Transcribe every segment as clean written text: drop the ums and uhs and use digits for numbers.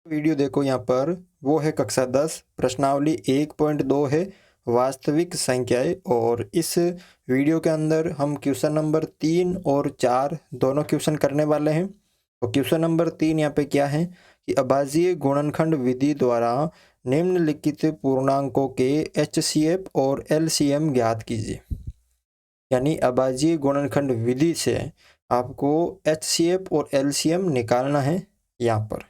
Video देखो यहाँ पर, वो है कक्षा 10 प्रश्नावली 1.2 है वास्तविक संख्याएं। और इस वीडियो के अंदर हम क्वेश्चन नंबर 3 और 4 दोनों क्वेश्चन करने वाले हैं। तो क्वेश्चन नंबर 3 यहाँ पे क्या है कि अभाज्य गुणनखंड विधि द्वारा निम्नलिखित पूर्णांकों के HCF और LCM ज्ञात कीजिए। यानी अभाज्य गुणनखंड विधि से आपको HCF और LCM निकालना है यहाँ पर।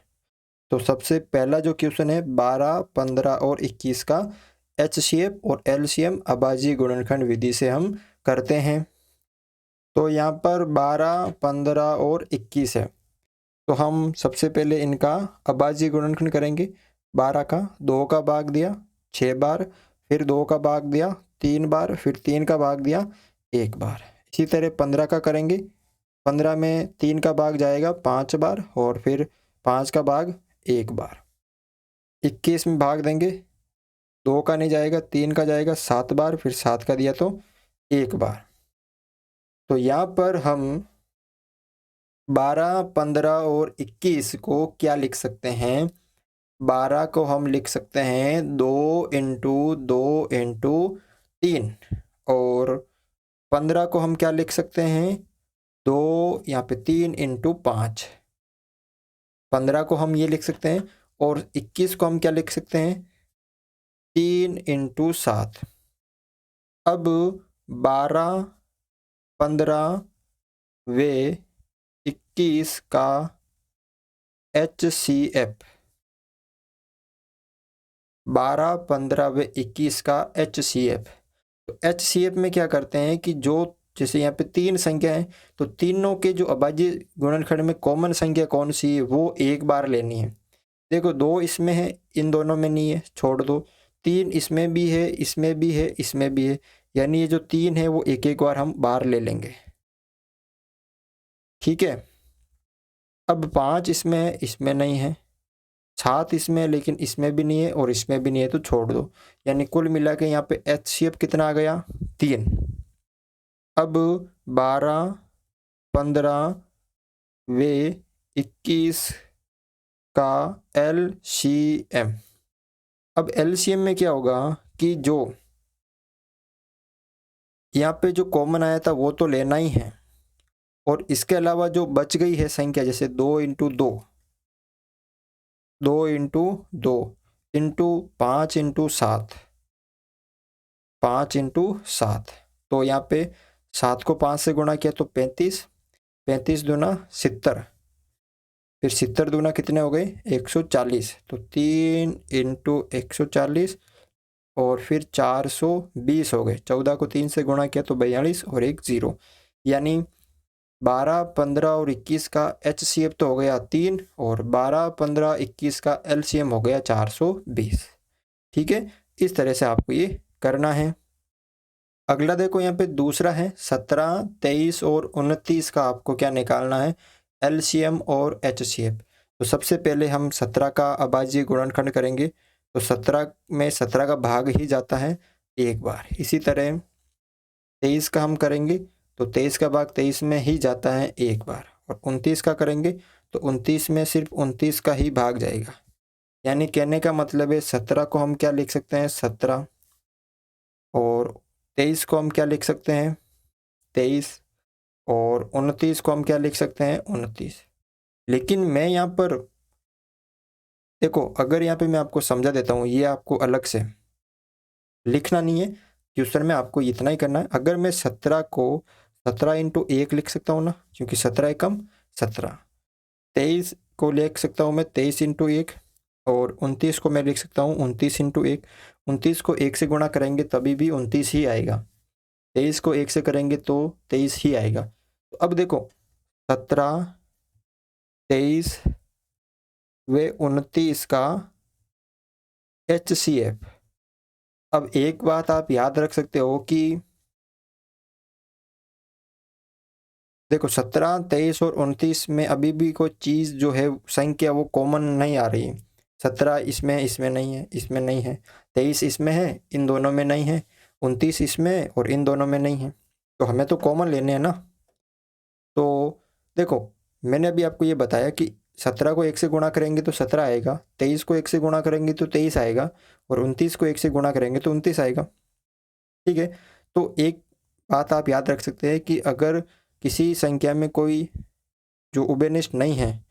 तो सबसे पहला जो क्वेश्चन है 12, 15 और 21 का HCF और LCM अभाज्य गुणनखंड विधि से हम करते हैं। तो यहाँ पर 12, 15 और 21 है, तो हम सबसे पहले इनका अभाज्य गुणनखंड करेंगे। 12 का 2 का भाग दिया 6 बार, फिर 2 का भाग दिया 3 बार, फिर 3 का भाग दिया 1 बार। इसी तरह 15 का करेंगे। 15 में 3 का भाग जाएगा 5 बार, और फिर 5 का भाग 1 बार। 21 में भाग देंगे, 2 का नहीं जाएगा 3 का जाएगा 7 बार, फिर 7 का दिया तो 1 बार। तो यहाँ पर हम 12, 15 और 21 को क्या लिख सकते हैं? 12 को हम लिख सकते हैं 2 इंटू 2 इंटू 3, और 15 को हम क्या लिख सकते हैं? 2 यहाँ पे 3 इंटू 5। 15 को हम ये लिख सकते हैं, और 21 को हम क्या लिख सकते हैं? 3 इंटू 7। अब 12, 15 व 21 का HCF, 12, 15 व 21 का HCF। तो HCF में क्या करते हैं कि जो जैसे यहाँ पे 3 संख्या है, तो तीनों के जो अभाज्य गुणनखंड में कॉमन संख्या कौन सी है वो एक बार लेनी है। देखो 2 इसमें है, इन दोनों में नहीं है, छोड़ दो। 3 इसमें भी है, इसमें भी है, इसमें भी है, यानी ये जो 3 है वो एक एक बार हम बाहर ले लेंगे। ठीक है। अब 5 इसमें है, इसमें नहीं है। 7 इसमें है, लेकिन इसमें भी नहीं है और इसमें भी नहीं है, तो छोड़ दो। यानी कुल मिला के यहाँ पे HCF कितना आ गया? 3। अब 12, 15 व 21 का LCM। अब LCM में क्या होगा कि जो यहाँ पे जो कॉमन आया था वो तो लेना ही है, और इसके अलावा जो बच गई है संख्या, जैसे 2 into 2, 2 into 2 into 5 into 7, 5 into 7, तो यहाँ पे 7 को 5 से गुणा किया तो 35, 35 दूना 70, फिर 70 दूना कितने हो गए? 140। तो 3 इंटू 140, और फिर 420 हो गए। 14 को 3 से गुणा किया तो 42, और एक 0। यानी 12, 15 और 21 का HCF तो हो गया 3, और 12, 15, 21 का LCM हो गया 420। ठीक है, इस तरह से आपको ये करना है। अगला देखो यहाँ पे दूसरा है 17, 23 और 29 का आपको क्या निकालना है? LCM और HCF। तो सबसे पहले हम 17 का अभाज्य गुणनखंड करेंगे। तो 17 में 17 का भाग ही जाता है एक बार। इसी तरह 23 का हम करेंगे, तो 23 का भाग 23 में ही जाता है एक बार। और 29 का करेंगे तो 29 में सिर्फ 29 का ही भाग जाएगा। यानी कहने का मतलब है 17 को हम क्या लिख सकते हैं? 17, और 23 को हम क्या लिख सकते हैं? 23, और 29 को हम क्या लिख सकते हैं? 29। लेकिन मैं यहाँ पर देखो, अगर यहाँ पे मैं आपको समझा देता हूँ, ये आपको अलग से लिखना नहीं है, क्वेश्चन में आपको इतना ही करना है। अगर मैं 17 को 17 इंटू 1 लिख सकता हूँ ना, क्योंकि 17 एकम 17। 23 को लिख सकता हूँ मैं 23 इंटू 1, और 29 को मैं लिख सकता हूँ 29 इंटू 1। 29 को 1 से गुणा करेंगे तभी भी 29 ही आएगा। 23 को 1 से करेंगे तो 23 ही आएगा। तो अब देखो 17, 23 व 29 का HCF। अब एक बात आप याद रख सकते हो कि देखो 17, 23 और 29 में अभी भी कोई चीज़ जो है संख्या वो कॉमन नहीं आ रही है। 17 इसमें, इसमें नहीं है, इसमें नहीं है। 23 इसमें है, इन दोनों में नहीं है। 29 इसमें और इन दोनों में नहीं है। तो हमें तो कॉमन लेने हैं ना। तो देखो, मैंने अभी आपको ये बताया कि 17 को 1 से गुणा करेंगे तो 17 आएगा, 23 को 1 से गुणा करेंगे तो 23 आएगा, और 29 को 1 से गुणा करेंगे तो 29 आएगा। ठीक है, तो एक बात आप याद रख सकते हैं कि अगर किसी संख्या में कोई जो उभयनिष्ठ नहीं है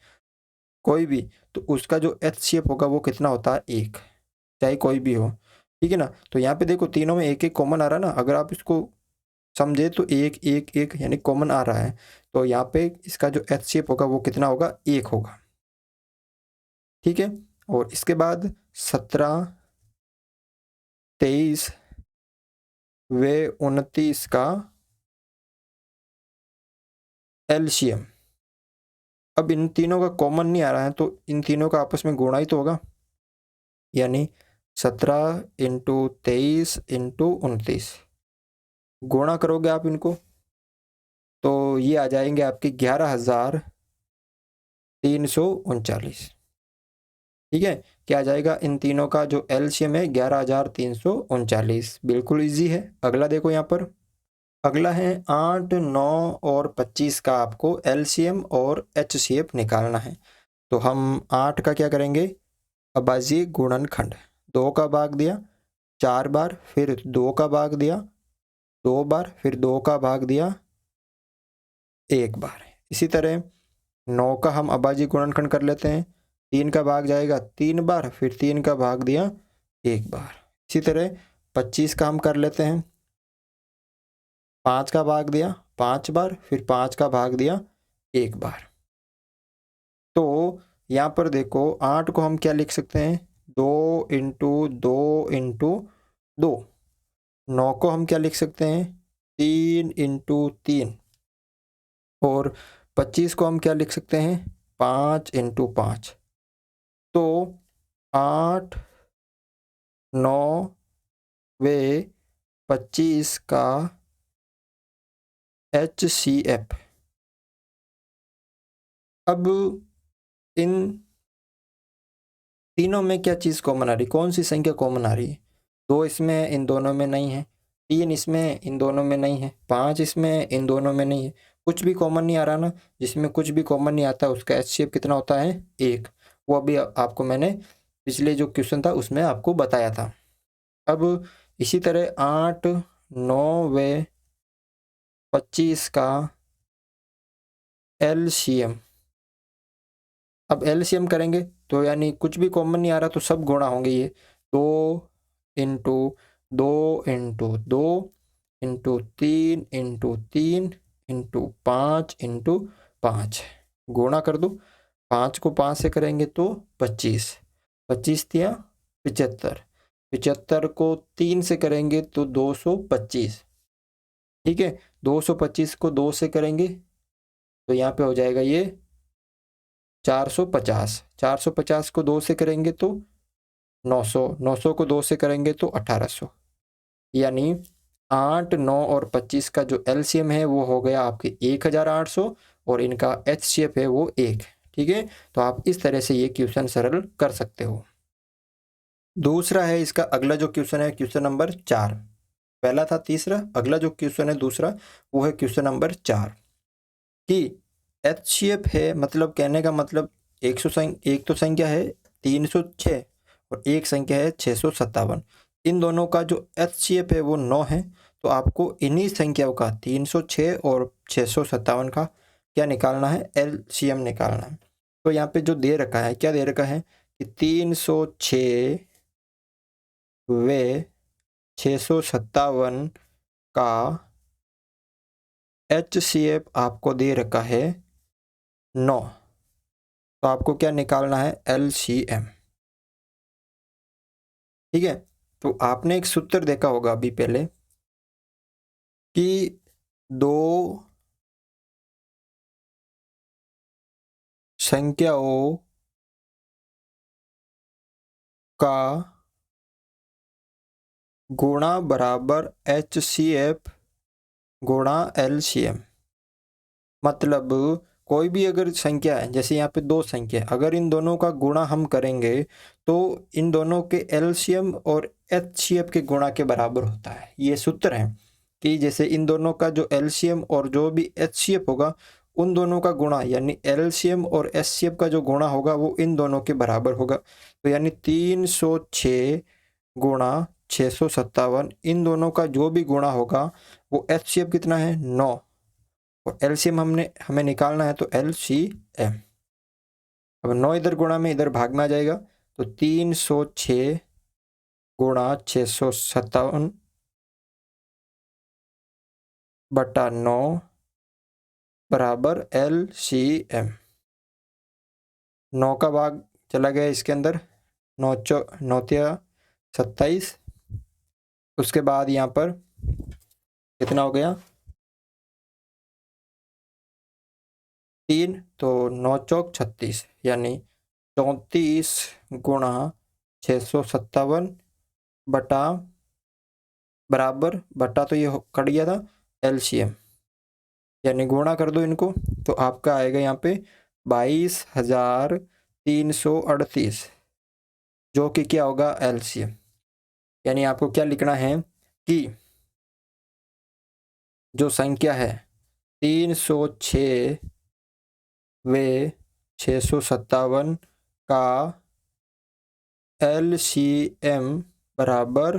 कोई भी, तो उसका जो HCF होगा वो कितना होता है, 1, चाहे कोई भी हो। ठीक है ना, तो यहाँ पे देखो तीनों में एक एक कॉमन आ रहा है ना, अगर आप इसको समझे तो 1 1 1 यानी कॉमन आ रहा है, तो यहाँ पे इसका जो HCF होगा वो कितना होगा, 1 होगा। ठीक है, और इसके बाद 17, 23 व 29 का एलसीएम। अब इन तीनों का कॉमन नहीं आ रहा है, तो इन तीनों का आपस में गुणा ही तो होगा, यानी 17 इंटू 23 इंटू 29 गुणा करोगे आप इनको तो ये आ जाएंगे आपके 11,339। ठीक है, क्या आ जाएगा, इन तीनों का जो एलसीएम है 11,339। बिल्कुल इजी है। अगला देखो यहाँ पर, अगला है 8, 9 और 25 का आपको एलसीएम और एचसीएफ निकालना है। तो हम 8 का क्या करेंगे, अभाज्य गुणनखंड, 2 का भाग दिया 4 बार, फिर 2 का भाग दिया 2 बार, फिर 2 का भाग दिया 1 बार। इसी तरह 9 का हम अभाज्य गुणनखंड कर लेते हैं, 3 का भाग जाएगा 3 बार, फिर 3 का भाग दिया 1 बार। इसी तरह 25 का हम कर लेते हैं, 5 का भाग दिया 5 बार, फिर 5 का भाग दिया 1 बार। तो यहाँ पर देखो 8 को हम क्या लिख सकते हैं, 2 इंटू 2 इंटू 2। 9 को हम क्या लिख सकते हैं, 3 इंटू 3। और 25 को हम क्या लिख सकते हैं, 5 इंटू 5। तो 8, 9 व 25 का HCF। अब इन तीनों में क्या चीज़ कॉमन आ रही, कौन सी संख्या कॉमन आ रही है, 2 इसमें इन दोनों में नहीं है, 3 इसमें इन दोनों में नहीं है, 5 इसमें इन दोनों में नहीं है, कुछ भी कॉमन नहीं आ रहा ना। जिसमें कुछ भी कॉमन नहीं आता उसका HCF कितना होता है, 1। वो अभी आपको मैंने पिछले जो क्वेश्चन था उसमें आपको बताया था। अब इसी तरह 8, 9 व 25 का LCM। अब LCM करेंगे तो यानी कुछ भी कॉमन नहीं आ रहा तो सब गुणा होंगे, ये 2 into 2 into 2 into 3 into 3 into 5 into 5 गुणा कर दो। 5 को 5 से करेंगे तो 25, 25 दिया 75, 75 को 3 से करेंगे तो 225। ठीक है, 225 को 2 से करेंगे तो यहाँ पे हो जाएगा ये 450, 450 को 2 से करेंगे तो 900, 900 को 2 से करेंगे तो 1800। यानी 8, 9 और 25 का जो LCM है वो हो गया आपके 1800 और इनका HCF है वो 1। ठीक है, तो आप इस तरह से ये क्वेश्चन सरल कर सकते हो। दूसरा है इसका अगला जो क्वेश्चन है क्वेश्चन नंबर 4। पहला था तीसरा, अगला जो क्वेश्चन है दूसरा वो है क्वेश्चन नंबर 4 कि HCF है, मतलब कहने का मतलब एक तो संख्या है 306 और एक संख्या है 657। इन दोनों का जो HCF है वो 9 है। तो आपको इन्हीं संख्याओं का 306 और 657 का क्या निकालना है, LCM निकालना है। तो यहाँ पे जो दे रखा है, क्या दे रखा है कि 306 व 657 का HCF आपको दे रखा है 9। तो आपको क्या निकालना है, LCM। ठीक है, तो आपने एक सूत्र देखा होगा अभी पहले कि 2 संख्याओं का गुणा बराबर HCF गुणा LCM। मतलब कोई भी अगर संख्या है, जैसे यहाँ पे 2 संख्या है, अगर इन दोनों का गुणा हम करेंगे तो इन दोनों के LCM और HCF के गुणा के बराबर होता है। ये सूत्र है कि जैसे इन दोनों का जो LCM और जो भी HCF होगा उन दोनों का गुणा यानी एलसीएम और एचसीएफ का जो गुणा होगा वो इन दोनों के बराबर होगा। तो यानी 306 गुणा 657, इन दोनों का जो भी गुणा होगा वो एचसीएफ कितना है 9 और एलसीएम हमें निकालना है तो एलसीएम। अब 9 इधर गुणा में इधर भाग में आ जाएगा तो 306 गुणा 657 बटा 9 बराबर एलसीएम। 9 का भाग चला गया इसके अंदर, 9 तिया 27, उसके बाद यहाँ पर कितना हो गया 3, तो 9 चौक 36 यानी 34 गुणा 657 बटा बराबर बटा तो ये कट गया था एलसीएम, यानी गुणा कर दो इनको तो आपका आएगा यहाँ पे 22,338, जो कि क्या होगा एलसीएम। यानी आपको क्या लिखना है कि जो संख्या है 306 वे 657 का एलसीएम बराबर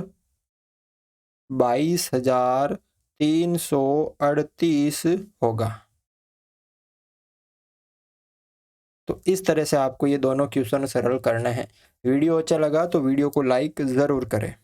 22,338 होगा। तो इस तरह से आपको ये दोनों क्वेश्चन सरल करना है। वीडियो अच्छा लगा तो वीडियो को लाइक ज़रूर करें।